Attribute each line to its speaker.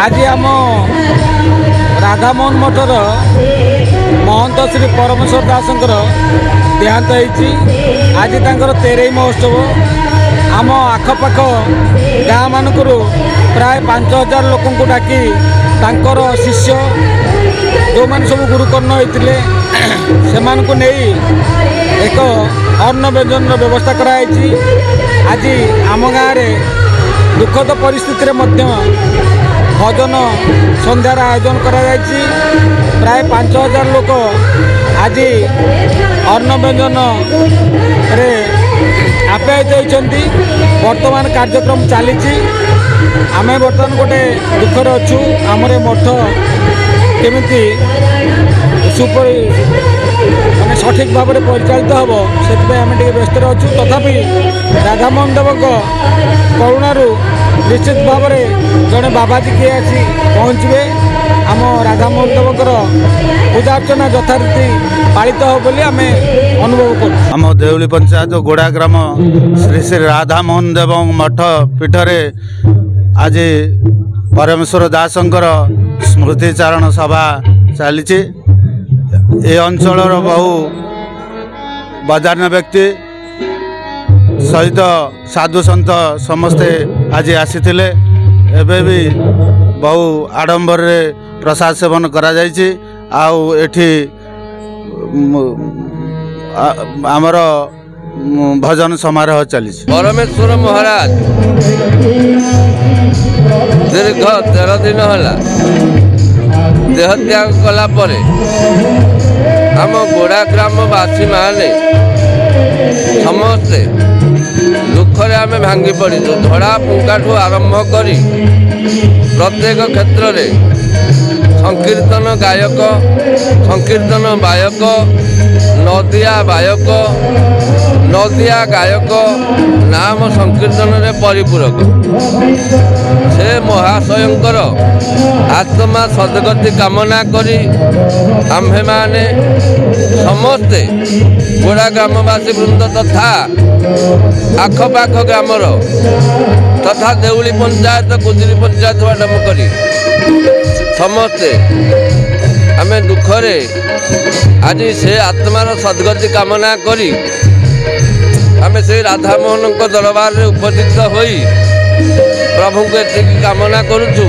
Speaker 1: आज आम राधामोहन मठर महंत श्री परमेश्वर दासंकर देहांत होती। आज तांकर तेरई महोत्सव आम आखपाख गाँ मानक प्राय 5000 लोक डाकी तांकर शिष्य जो मैंने सब गुरुकर्ण होते से नहीं एक अन्न व्यंजन व्यवस्था कराई। आज आम गाँव में दुखद परिस्थिति भजन संध्यार आयोजन करा प्राय 5000 लोक आज अन्न व्यंजन रे आप्यायित होती। वर्तमान कार्यक्रम चली आम बर्तमान गोटे दुखर अच्छु आमर मठ केमिति सुपर माने सठिक भाव में परिचालित हम से आम व्यस्त अच्छु। तथापि राधामोहन देव करुणारू निश्चित भाव में जड़े बाबाजी किए आसी पहुँचे आम राधामोहन देवकर पूजा अर्चना यथारीति पालित हो बोली आम अनुभव कर।
Speaker 2: आम देउली पंचायत गोड़ा ग्राम श्री श्री राधामोहन देव मठ पीठरे आज परमेश्वर दासंकर स्मृतिचारण सभा चली। ए अंचलर बहु बदान्य व्यक्ति सहित साधु सन्त समस्ते आज आसीथिले। एबे भी बहु आडंबर रे प्रसाद सेवन करा जायछि। आउ एठी आमर भजन समारोह चली।
Speaker 3: परमेश्वर महाराज दीर्घ 13 दिन है देह त्याग कला परे आम गोड़ा ग्रामवासी माने समस्ते दुखरे आम भांगी पड़ू। धड़ा पुंका ठू आरंभ करी प्रत्येक क्षेत्र में संकीर्तन गायक संकीर्तन बायक नदिया गायक नाम संकीर्तन रे परिपूरक से महाशयंकर आत्मा सदगति कामना करी आम्भे माने समस्ते गोड़ा ग्रामवासी वृंद तथा आखपाख ग्रामर तथा देउली पंचायत गुजरी पंचायत आरंभ करी समस्ते आम दुखरे आज से आत्मार सदगति कामना करी आम से राधामोहन दरबार में उपस्थित होई प्रभु को एति कामना करुचु।